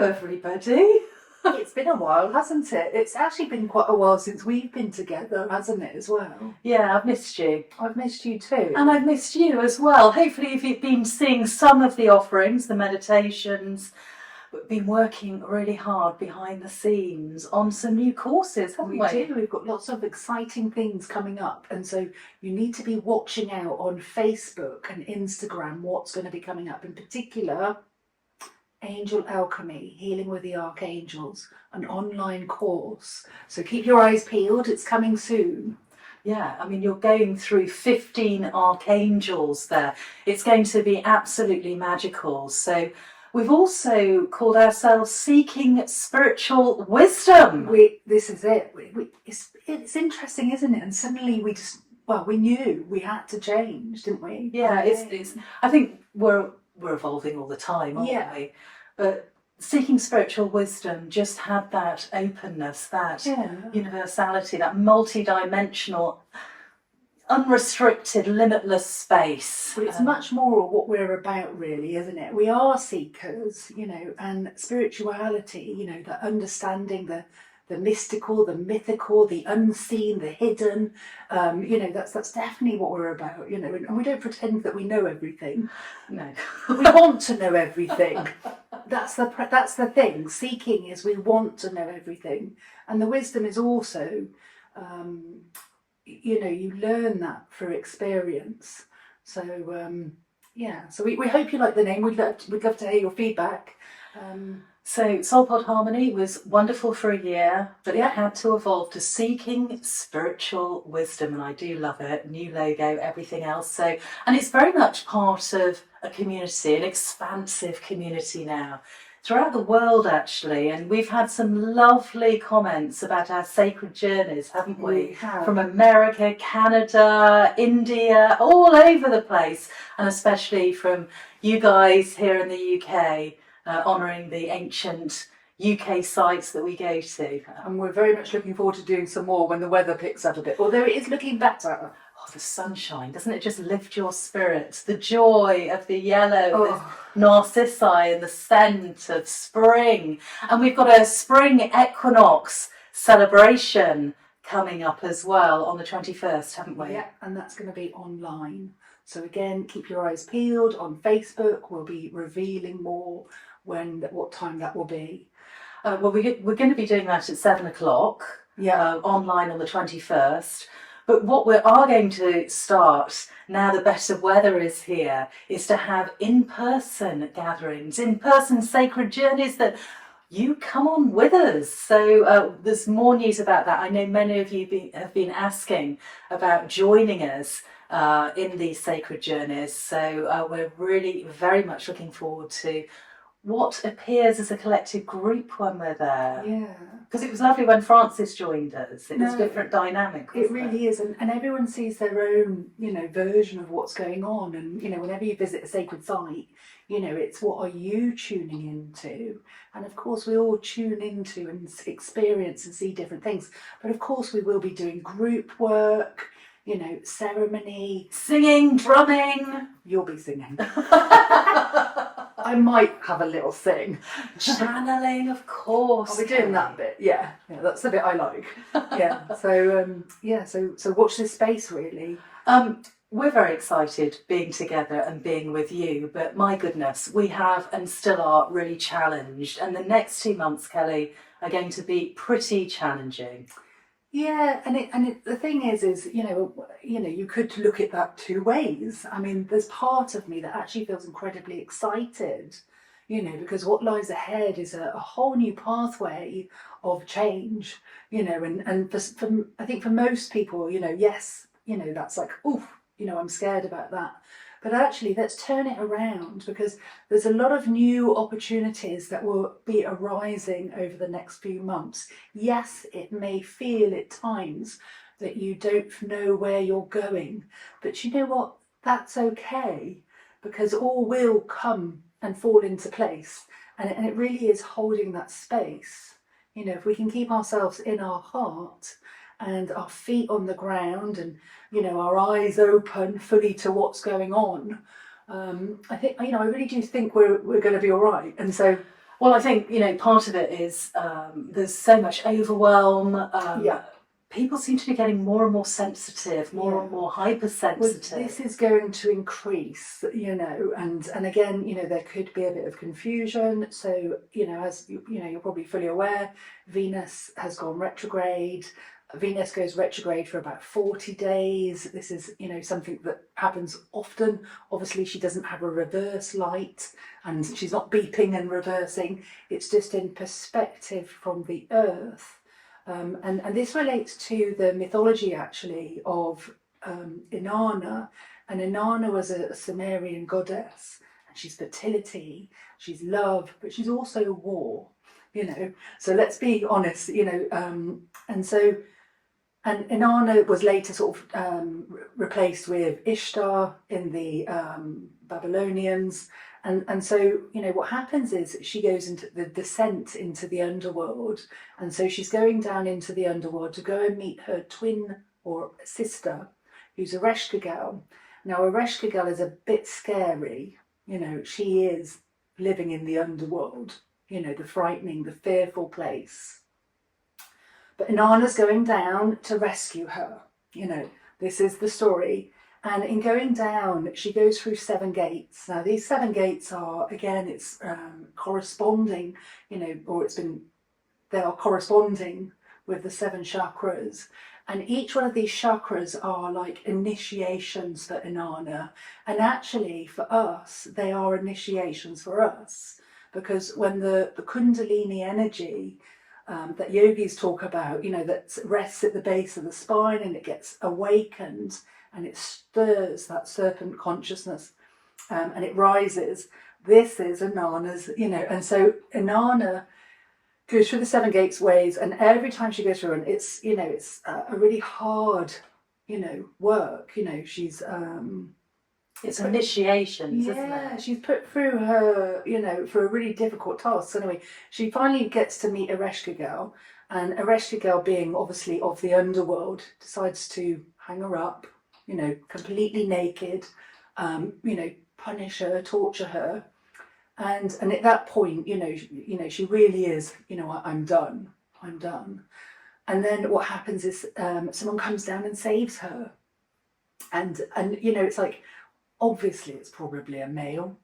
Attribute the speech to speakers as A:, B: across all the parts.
A: everybody.
B: It's been a while, hasn't it? It's actually been quite a while since we've been together, hasn't it, as well?
A: Yeah, I've missed you.
B: I've missed you too.
A: And I've missed you as well. Hopefully if you've been seeing some of the offerings, the meditations, we've been working really hard behind the scenes on some new courses, haven't we?
B: We do. We've got lots of exciting things coming up. And so you need to be watching out on Facebook and Instagram what's going to be coming up. In particular, Angel Alchemy, Healing with the Archangels, an online course. So keep your eyes peeled. It's coming soon.
A: Yeah, I mean, you're going through 15 archangels there. It's going to be absolutely magical. So we've also called ourselves Seeking Spiritual Wisdom.
B: This is it. It's interesting, isn't it? And suddenly we knew we had to change, didn't we?
A: Yeah, it's. I think we're evolving all the time, aren't we? But Seeking Spiritual Wisdom just had that openness, that universality, that multi-dimensional, unrestricted, limitless space.
B: But it's much more what we're about, really, isn't it? We are seekers, and spirituality, that understanding the mystical, the mythical, the unseen, the hidden, that's definitely what we're about, and we don't pretend that we know everything.
A: No.
B: We want to know everything. That's the thing. Seeking is we want to know everything. And the wisdom is also, you learn that through experience. So, so we hope you like the name. We'd love to hear your feedback.
A: So Soul Pod Harmony was wonderful for a year, but it had to evolve to Seeking Spiritual Wisdom, and I do love it. New logo, everything else. So, and it's very much part of a community, an expansive community now, throughout the world actually, and we've had some lovely comments about our sacred journeys, haven't we?
B: We have.
A: From America, Canada, India, all over the place, and especially from you guys here in the UK. Honouring the ancient UK sites that we go to.
B: And we're very much looking forward to doing some more when the weather picks up a bit, although it is looking better.
A: Oh, the sunshine, doesn't it just lift your spirits? The joy of the yellow, the narcissi and the scent of spring. And we've got a spring equinox celebration coming up as well on the 21st, haven't we?
B: Yeah, and that's going to be online. So again, keep your eyes peeled on Facebook. We'll be revealing more what time that will be.
A: Well, we're going to be doing that at 7 o'clock online on the 21st. But what we are going to start, now the better weather is here, is to have in-person gatherings, in-person sacred journeys that you come on with us. So there's more news about that. I know many of you have been asking about joining us in these sacred journeys. So we're really very much looking forward to what appears as a collective group when we're there.
B: Yeah.
A: Because it was lovely when Francis joined us. It was a different dynamic.
B: It really is. And everyone sees their own, version of what's going on. And, whenever you visit a sacred site, it's what are you tuning into? And of course, we all tune into and experience and see different things. But of course, we will be doing group work, ceremony.
A: Singing, drumming.
B: You'll be singing. I might have a little sing.
A: Channeling, of course.
B: I'll be doing that bit. Yeah, that's the bit I like. Yeah. So watch this space, really.
A: We're very excited being together and being with you, but my goodness, we have and still are really challenged. And the next 2 months, Kelly, are going to be pretty challenging.
B: Yeah, and the thing is, you could look at that two ways. I mean, there's part of me that actually feels incredibly excited, because what lies ahead is a whole new pathway of change, and for I think for most people, yes, that's like, oof, I'm scared about that. But actually, let's turn it around, because there's a lot of new opportunities that will be arising over the next few months. Yes, it may feel at times that you don't know where you're going, but you know what? That's okay, because all will come and fall into place. And it really is holding that space. If we can keep ourselves in our heart and our feet on the ground and our eyes open fully to what's going on, I think I really do think we're going to be all right. And so
A: Well, I think, part of it is there's so much overwhelm. People seem to be getting more and more sensitive, more and more hypersensitive.
B: Well, this is going to increase, and again, there could be a bit of confusion. So, as you're probably fully aware, Venus has gone retrograde. Venus goes retrograde for about 40 days. This is, something that happens often. Obviously, she doesn't have a reverse light and she's not beeping and reversing. It's just in perspective from the Earth. And this relates to the mythology, actually, of Inanna. And Inanna was a Sumerian goddess. And she's fertility, she's love, but she's also war, So let's be honest, And Inanna was later sort of replaced with Ishtar in the Babylonians. And so, what happens is she goes into the descent into the underworld. And so she's going down into the underworld to go and meet her twin or sister, who's a Ereshkigal. Now, a Ereshkigal is a bit scary. She is living in the underworld, the frightening, the fearful place. But Inanna's going down to rescue her. This is the story. And in going down, she goes through 7 gates. Now, these 7 gates are, again, it's corresponding, they are corresponding with the 7 chakras. And each one of these chakras are like initiations for Inanna. And actually, for us, they are initiations for us. Because when the Kundalini energy that yogis talk about, that rests at the base of the spine and it gets awakened and it stirs that serpent consciousness and it rises. This is Inanna's, and so Inanna goes through the 7 gates ways, and every time she goes through, and it's, it's a really hard, work, she's...
A: It's initiations, isn't it?
B: Yeah, she's put through her, for a really difficult task. So anyway, she finally gets to meet Ereshkigal, and Ereshkigal, being obviously of the underworld, decides to hang her up, completely naked, punish her, torture her, and at that point, she really is, I'm done. And then what happens is someone comes down and saves her, and it's like, obviously it's probably a male,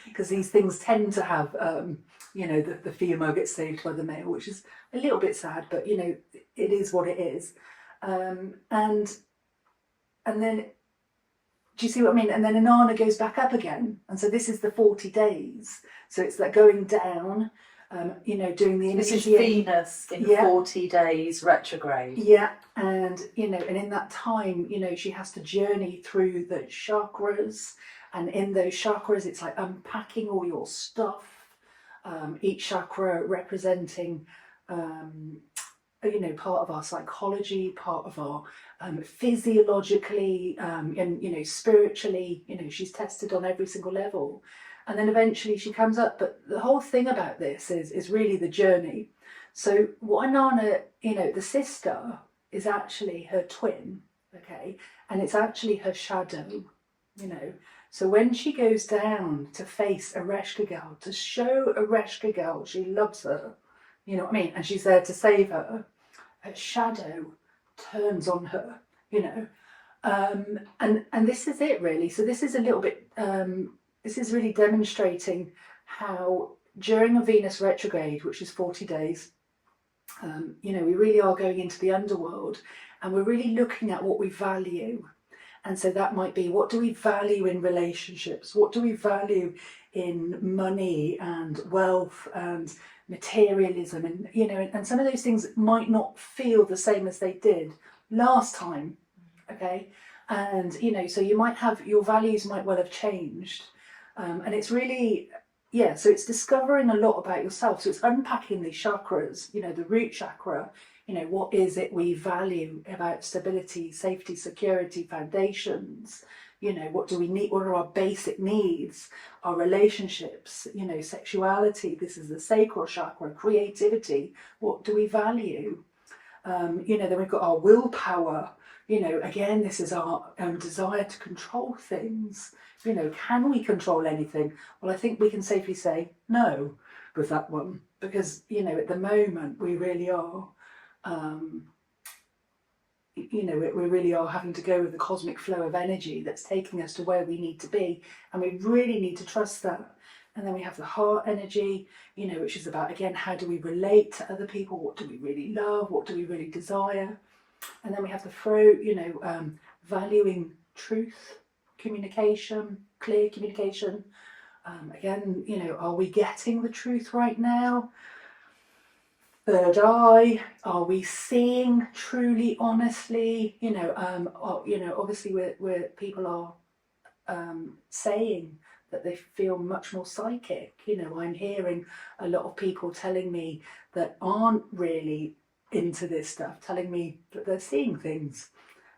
B: because these things tend to have, the female gets saved by the male, which is a little bit sad, but it is what it is. And then, do you see what I mean? And then Inanna goes back up again, and so this is the 40 days. So it's that going down, doing the initiation.
A: This is Venus in 40 days retrograde.
B: Yeah, and and in that time, she has to journey through the chakras, and in those chakras, it's like unpacking all your stuff. Each chakra representing, part of our psychology, part of our physiologically, and spiritually. She's tested on every single level. And then eventually she comes up. But the whole thing about this is really the journey. So what Inanna, the sister, is actually her twin, okay? And it's actually her shadow, So when she goes down to face Ereshkigal, to show Ereshkigal she loves her, you know what I mean? And she's there to save her, her shadow turns on her, And this is it, really. So this is a little bit... this is really demonstrating how during a Venus retrograde, which is 40 days, we really are going into the underworld, and we're really looking at what we value. And so that might be, what do we value in relationships? What do we value in money and wealth and materialism? And, and some of those things might not feel the same as they did last time, okay? And, so you might have, your values might well have changed. And it's really, so it's discovering a lot about yourself. So it's unpacking these chakras, the root chakra, what is it we value about stability, safety, security, foundations? What do we need? What are our basic needs? Our relationships, sexuality, this is the sacral chakra, creativity, what do we value? Then we've got our willpower, You know, again, this is our desire to control things. You know, can we control anything? Well, I think we can safely say no with that one, because, you know, at the moment we really are, you know, we really are having to go with the cosmic flow of energy that's taking us to where we need to be, and we really need to trust that. And then we have the heart energy, you know, which is about, again, how do we relate to other people? What do we really love? What do we really desire? And then we have the throat, you know, valuing truth, communication, clear communication. Again, you know, are we getting the truth right now? Third eye, are we seeing truly, honestly? You know, obviously where people are saying that they feel much more psychic. You know, I'm hearing a lot of people telling me that aren't really into this stuff, telling me that they're seeing things.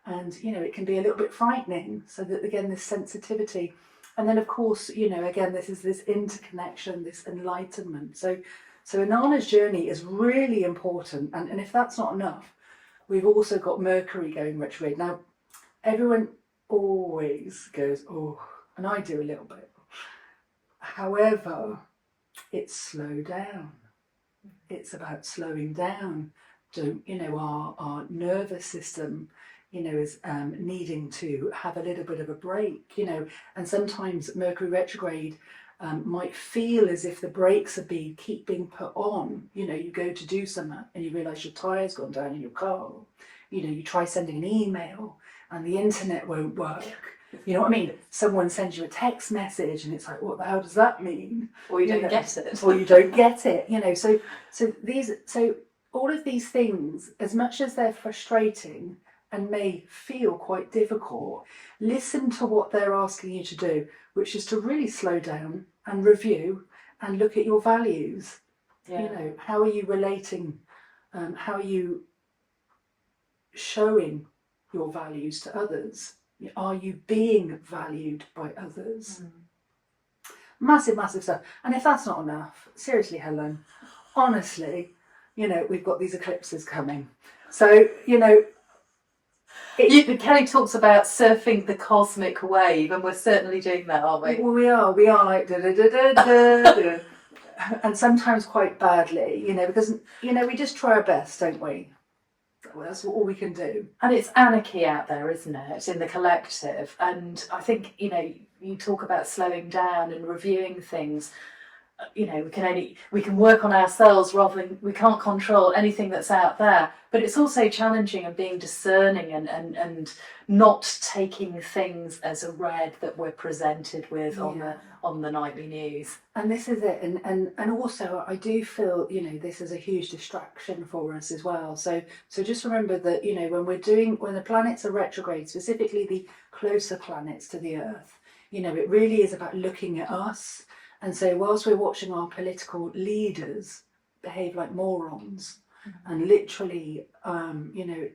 B: And, you know, it can be a little bit frightening. So that, again, this sensitivity. And then, of course, you know, again, this is this interconnection, this enlightenment. So Inanna's journey is really important. And if that's not enough, we've also got Mercury going retrograde. Now, everyone always goes, oh, and I do a little bit. However, it's slow down. It's about slowing down. Don't, you know, our nervous system, you know, is needing to have a little bit of a break, you know, and sometimes Mercury retrograde might feel as if the brakes are keep being put on. You know, you go to do something and you realise your tire's gone down in your car. You know, you try sending an email and the internet won't work. You know what I mean? Someone sends you a text message and it's like, what the hell does that mean?
A: Or you don't get it.
B: Or you don't get it. You know, so all of these things, as much as they're frustrating and may feel quite difficult, listen to what they're asking you to do, which is to really slow down and review and look at your values. Yeah. You know, how are you relating? How are you showing your values to others? Are you being valued by others? Massive, massive stuff. And if that's not enough, seriously, Helen, honestly, you know, we've got these eclipses coming. So, you know,
A: Kelly talks about surfing the cosmic wave, and we're certainly doing that, aren't we?
B: Well, we are like da-da-da-da-da-da. And sometimes quite badly, you know, because, you know, we just try our best, don't we? Well, that's all we can do.
A: And it's anarchy out there, isn't it, in the collective? And I think, you know, you talk about slowing down and reviewing things. You know, we can work on ourselves rather than, we can't control anything that's out there. But it's also challenging and being discerning and not taking things as a read that we're presented with on the nightly news.
B: And this is it. And also I do feel, you know, this is a huge distraction for us as well. So just remember that, you know, when the planets are retrograde, specifically the closer planets to the Earth, you know, it really is about looking at us. And so whilst we're watching our political leaders behave like morons, and literally, you know,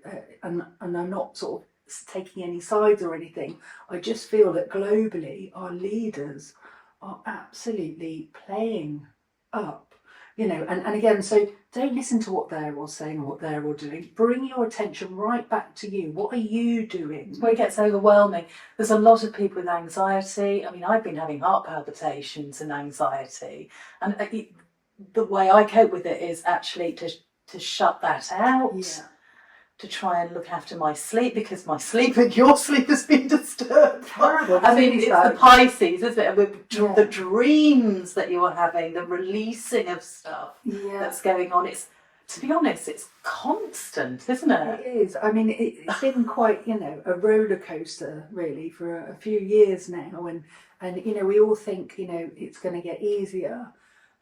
B: and I'm not sort of taking any sides or anything, I just feel that globally our leaders are absolutely playing up, you know, and again, so don't listen to what they're all saying or what they're all doing. Bring your attention right back to you. What are you doing?
A: Where it gets overwhelming. There's a lot of people with anxiety. I mean, I've been having heart palpitations and anxiety, and the way I cope with it is actually to shut that out.
B: Yeah.
A: To try and look after my sleep, because my sleep and your sleep has been disturbed.
B: Terrible.
A: I mean, it's the Pisces, isn't it? The dreams that you are having, the releasing of stuff that's going on. It's, to be honest, it's constant, isn't it?
B: It is. I mean, it's been quite, you know, a roller coaster really for a few years now, and you know, we all think, you know, it's going to get easier,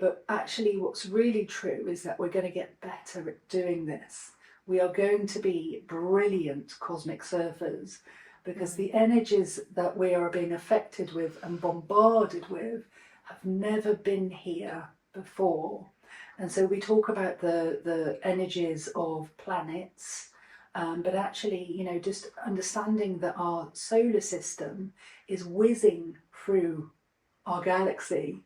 B: but actually, what's really true is that we're going to get better at doing this. We are going to be brilliant cosmic surfers, because the energies that we are being affected with and bombarded with have never been here before. And so we talk about the energies of planets, but actually, you know, just understanding that our solar system is whizzing through our galaxy,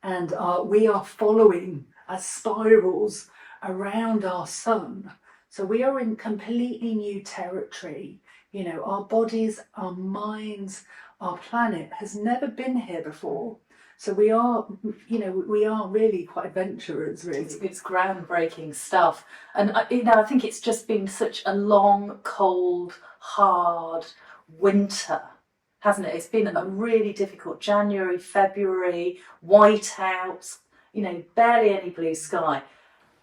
B: and we are following as spirals around our sun. So we are in completely new territory. You know, our bodies, our minds, our planet has never been here before. So we are, you know, we are really quite adventurers, really.
A: It's groundbreaking stuff. And, you know, I think it's just been such a long, cold, hard winter, hasn't it? It's been a really difficult January, February, whiteouts, you know, barely any blue sky.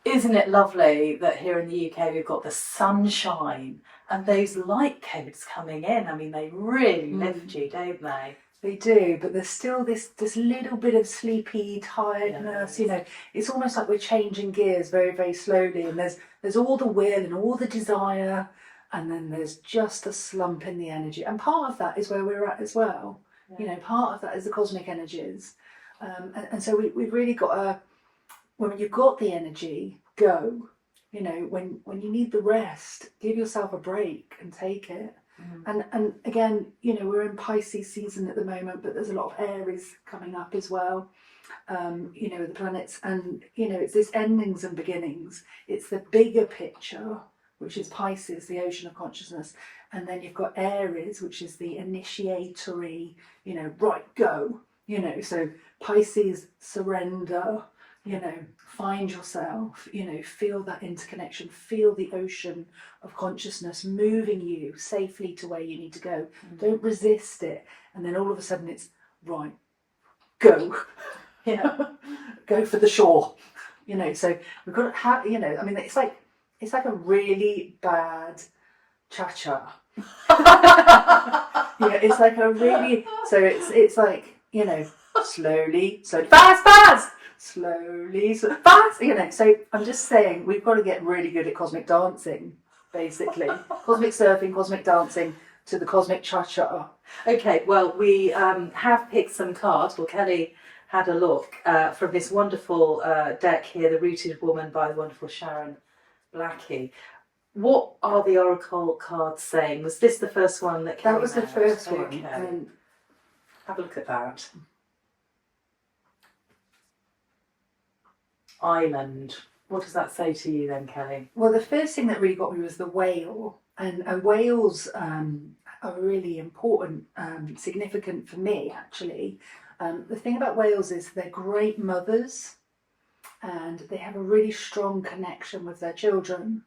A: Isn't it lovely that here in the UK we've got the sunshine and those light codes coming in? I mean, they really lift you, don't they?
B: They do, but there's still this little bit of sleepy tiredness. You know, it's almost like we're changing gears very, very slowly, and there's all the will and all the desire, and then there's just a slump in the energy. And part of that is where we're at as well. Yeah. You know, part of that is the cosmic energies, and so we've really got to, when you've got the energy, go. You know, when you need the rest, give yourself a break and take it. And again, you know, we're in Peacey season at the moment, but there's a lot of Aries coming up as well, you know, the planets. And, you know, it's this endings and beginnings. It's the bigger picture, which is Pisces, the ocean of consciousness. And then you've got Aries, which is the initiatory, you know, right, go. You know, so Pisces, surrender, you know, find yourself, you know, feel that interconnection, feel the ocean of consciousness moving you safely to where you need to go. Don't resist it. And then all of a sudden it's, right, go. Yeah, go for the shore. You know, so we've got to have, you know, I mean, it's like a really bad cha-cha. Yeah, it's like a really, so it's like, you know, slowly, fast, slowly, fast, you know. So I'm just saying, we've got to get really good at cosmic dancing, basically. Cosmic surfing, cosmic dancing to the cosmic cha-cha.
A: Okay, well, we have picked some cards. Well, Kelly had a look from this wonderful deck here, The Rooted Woman by the wonderful Sharon Blackie. What are the oracle cards saying? Was this the first one that came out?
B: That was the first one.
A: Okay. Have a look at that. Island. What does that say to you then, Kelly?
B: Well, the first thing that really got me was the whale. And whales are really important, significant for me, actually. The thing about whales is they're great mothers and they have a really strong connection with their children.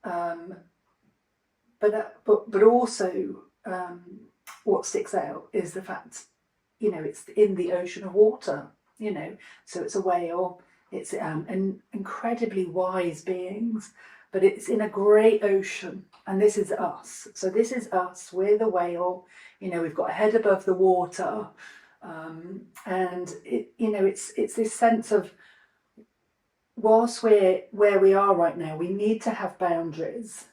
B: But also what sticks out is the fact, you know, it's in the ocean of water, you know, so it's a whale. It's incredibly wise beings, but it's in a great ocean, and this is us. So this is us. We're the whale. You know, we've got a head above the water, and it, you know, it's this sense of, whilst we're where we are right now, we need to have boundaries.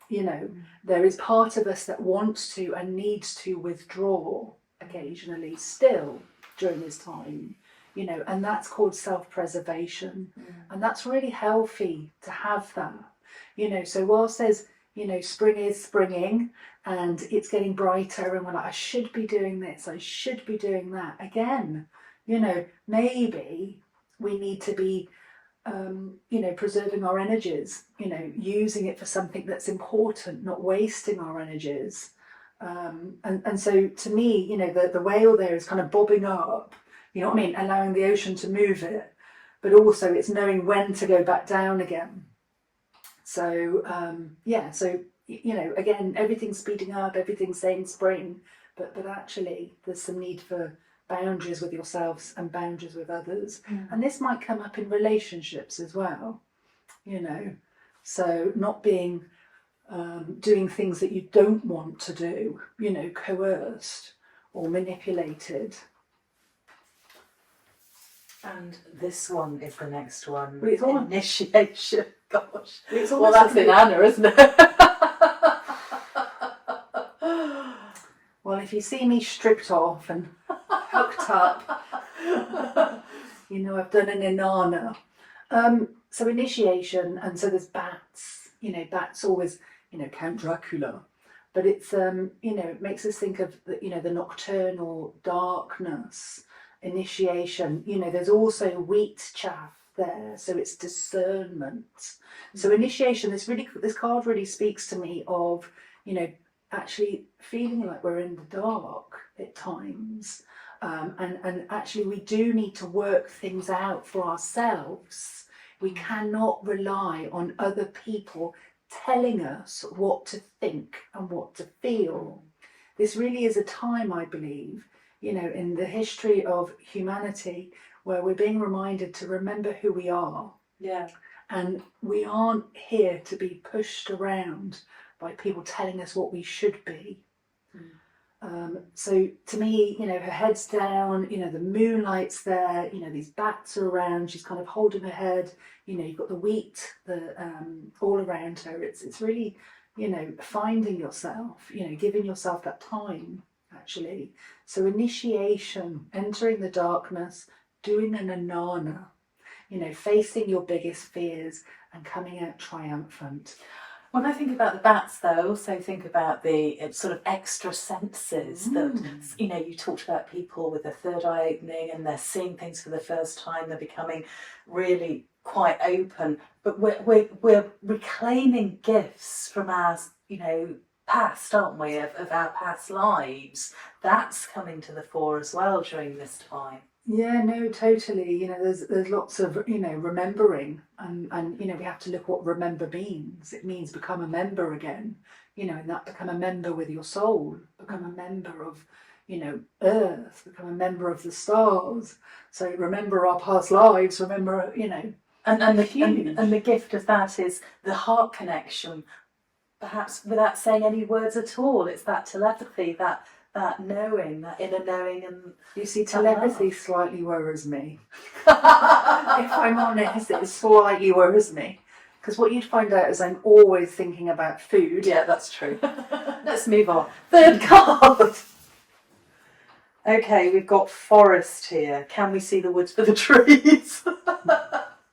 B: You know, there is part of us that wants to and needs to withdraw occasionally still during this time. You know, and that's called self-preservation. And that's really healthy to have that. You know, so whilst there's, you know, spring is springing and it's getting brighter and we're like, I should be doing this, I should be doing that. Again, you know, maybe we need to be, you know, preserving our energies, you know, using it for something that's important, not wasting our energies. And so to me, you know, the whale there is kind of bobbing up. You know what I mean? Allowing the ocean to move it, but also it's knowing when to go back down again. So, yeah, so, you know, again, everything's speeding up, everything's saying spring, but actually there's some need for boundaries with yourselves and boundaries with others. And this might come up in relationships as well, you know, so not being, doing things that you don't want to do, you know, coerced or manipulated.
A: And this one is the next one.
B: Well, it's all
A: initiation. Gosh.
B: Well,
A: that's in Anna, isn't it?
B: Well, if you see me stripped off and hooked up, you know I've done an inanna. So initiation, and so there's bats. You know, bats always, you know, Count Dracula. But it's, you know, it makes us think of, you know, the nocturnal darkness. Initiation, you know, there's also wheat chaff there, so it's discernment. So initiation, this card really speaks to me of, you know, actually feeling like we're in the dark at times. And actually we do need to work things out for ourselves. We cannot rely on other people telling us what to think and what to feel. This really is a time, I believe, in the history of humanity where we're being reminded to remember who we are.
A: Yeah.
B: And we aren't here to be pushed around by people telling us what we should be. So to me, her head's down, the moonlight's there, these bats are around, she's kind of holding her head, you've got the wheat all around her. It's really, finding yourself, giving yourself that time, actually. So initiation, entering the darkness, doing an anana, facing your biggest fears and coming out triumphant.
A: When I think about the bats, though, I also think about the sort of extra senses that, you talked about people with their third eye opening and they're seeing things for the first time, they're becoming really quite open, but we're reclaiming gifts from our, past, aren't we, of our past lives. That's coming to the fore as well during this time.
B: Yeah, no, totally. There's lots of, remembering and we have to look what remember means. It means become a member again, and that become a member with your soul, become a member of, earth, become a member of the stars. So remember our past lives, remember,
A: And the gift of that is the heart connection, perhaps without saying any words at all. It's that telepathy, that knowing, that inner knowing. And
B: you see, telepathy slightly worries me. If I'm honest, it slightly worries me. Because what you'd find out is I'm always thinking about food.
A: Yeah, that's true. Let's move on. Third card. Okay, we've got forest here. Can we see the woods for the trees?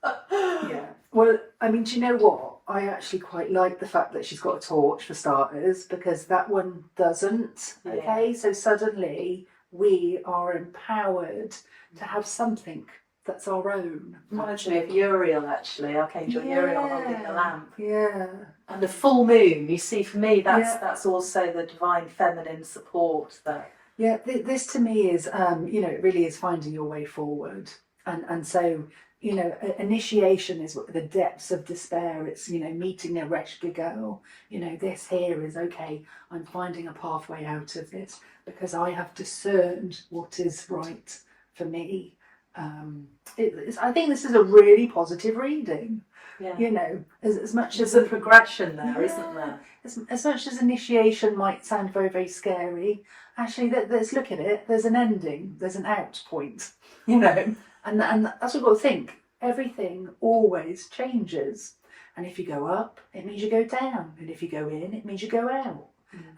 B: Yeah. Well, I mean, do you know what? I actually quite like the fact that she's got a torch for starters, because that one doesn't.
A: Yeah.
B: Okay, so suddenly we are empowered to have something that's our own.
A: Reminds me of Uriel, actually, Archangel Uriel holding the lamp.
B: Yeah.
A: And the full moon, you see, for me, that's also the divine feminine support there.
B: Yeah, this to me is, it really is finding your way forward. And so, initiation is the depths of despair. It's, meeting a wretched girl. This here is, okay, I'm finding a pathway out of this because I have discerned what is right for me. I think this is a really positive reading.
A: Yeah.
B: As much as
A: there's a progression there, isn't there?
B: As much as initiation might sound very, very scary, actually, let's look at it. There's an ending. There's an out point. And that's what we've got to think. Everything always changes. And if you go up, it means you go down. And if you go in, it means you go out.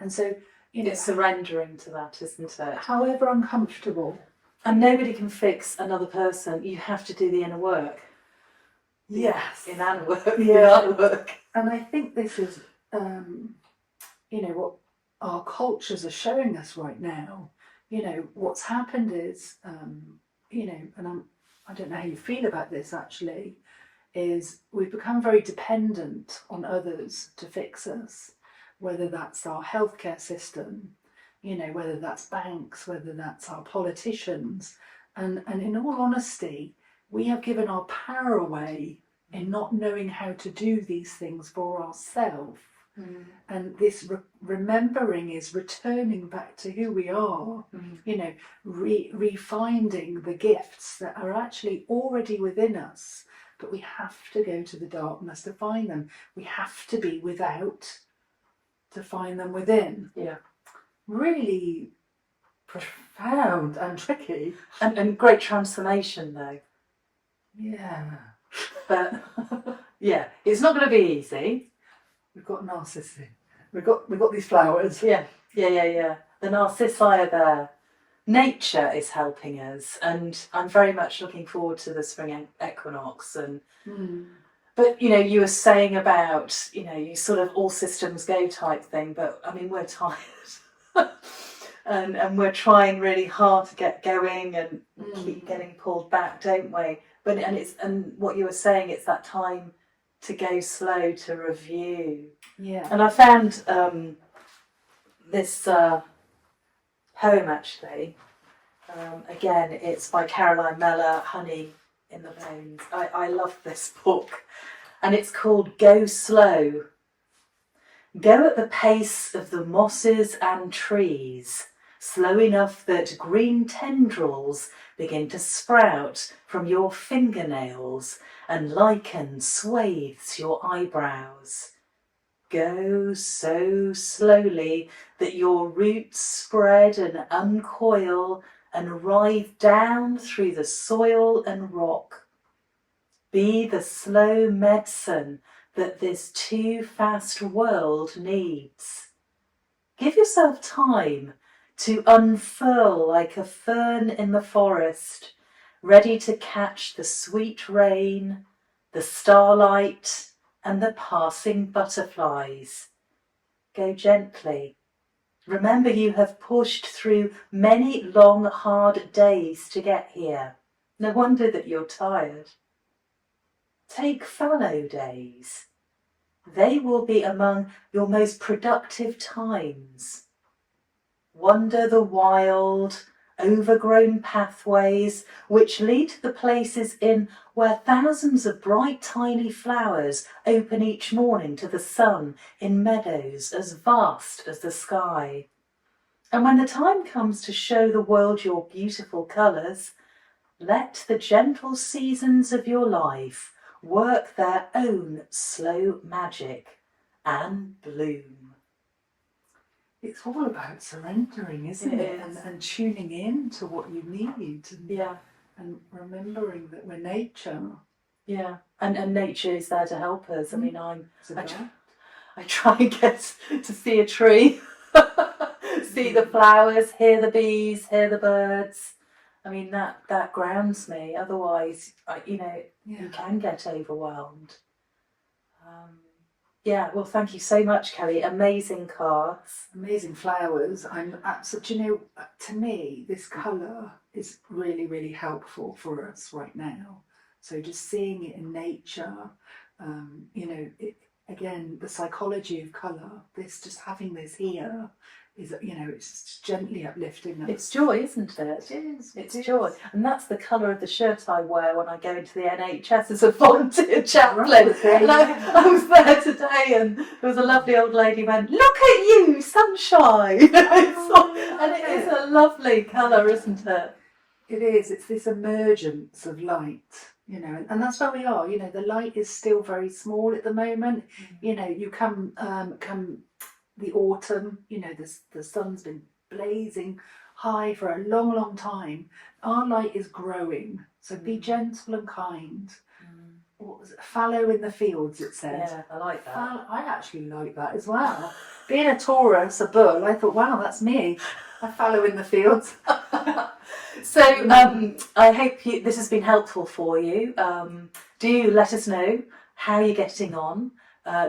B: And so,
A: it's surrendering to that, isn't it?
B: However uncomfortable.
A: And nobody can fix another person. You have to do the inner work.
B: Yes.
A: Inner work.
B: Yeah.
A: Inner work.
B: And I think this is, what our cultures are showing us right now. What's happened is, and I don't know how you feel about this actually, is we've become very dependent on others to fix us, whether that's our healthcare system, whether that's banks, whether that's our politicians. And in all honesty, we have given our power away in not knowing how to do these things for ourselves. And this remembering is returning back to who we are, refinding the gifts that are actually already within us, but we have to go to the darkness to find them. We have to be without to find them within.
A: Yeah.
B: Really profound and tricky.
A: And great transformation, though.
B: Yeah.
A: But, yeah, it's not going to be easy.
B: We've got narcissi. We've got these flowers.
A: Yeah. The narcissi are there. Nature is helping us, and I'm very much looking forward to the spring equinox. And but you were saying about you sort of all systems go type thing, but I mean we're tired, and we're trying really hard to get going and keep getting pulled back, don't we? But and what you were saying, it's that time to go slow, to review.
B: Yeah.
A: And I found this poem actually. Again, it's by Caroline Meller, Honey in the Bones. I love this book, and it's called Go Slow. Go at the pace of the mosses and trees, slow enough that green tendrils begin to sprout from your fingernails and lichen swathes your eyebrows. Go so slowly that your roots spread and uncoil and writhe down through the soil and rock. Be the slow medicine that this too fast world needs. Give yourself time to unfurl like a fern in the forest, ready to catch the sweet rain, the starlight, and the passing butterflies. Go gently. Remember, you have pushed through many long, hard days to get here. No wonder that you're tired. Take fallow days. They will be among your most productive times. Wander the wild, overgrown pathways which lead to the places in where thousands of bright tiny flowers open each morning to the sun in meadows as vast as the sky. And when the time comes to show the world your beautiful colours, let the gentle seasons of your life work their own slow magic and bloom.
B: It's all about surrendering, isn't it? And tuning in to what you need. And remembering that we're nature.
A: Yeah, and nature is there to help us. I mean, I try and get to see a tree, see the flowers, hear the bees, hear the birds. I mean, that grounds me. Otherwise, you can get overwhelmed. Well, thank you so much, Kelly. Amazing cards.
B: Amazing flowers. I'm absolutely, to me, this colour is really, really helpful for us right now. So just seeing it in nature, again, the psychology of colour, just having this here is, it's just gently uplifting us.
A: It's joy, isn't it?
B: It is.
A: It's joy. And that's the colour of the shirt I wear when I go into the NHS as a volunteer chaplain. And I was there today and there was a lovely old lady who went, "Look at you, sunshine." And it is a lovely colour, isn't it?
B: It is. It's this emergence of light. And that's where we are. The light is still very small at the moment. You come the autumn, the sun's been blazing high for a long, long time. Our light is growing, so be gentle and kind. What was it? Fallow in the fields, it said.
A: Yeah, I like that.
B: I actually like that as well. Being a Taurus, a bull, I thought, wow, that's me. I fallow in the fields.
A: So I hope this has been helpful for you. Do let us know how you're getting on.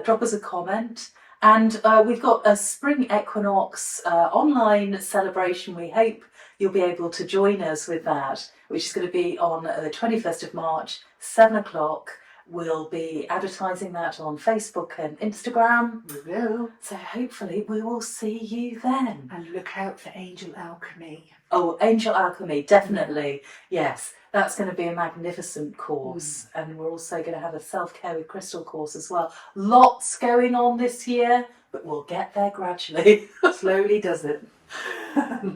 A: Drop us a comment. And we've got a spring equinox online celebration. We hope you'll be able to join us with that, which is going to be on the 21st of March, 7 o'clock. We'll be advertising that on Facebook and Instagram.
B: We will.
A: So hopefully we will see you then.
B: And look out for Angel Alchemy.
A: Oh, Angel Alchemy, definitely. Yes, that's going to be a magnificent course. And we're also going to have a self-care with crystal course as well. Lots going on this year, but we'll get there gradually.
B: Slowly does it.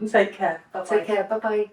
A: Take care. Bye-bye.
B: Take care. Bye-bye.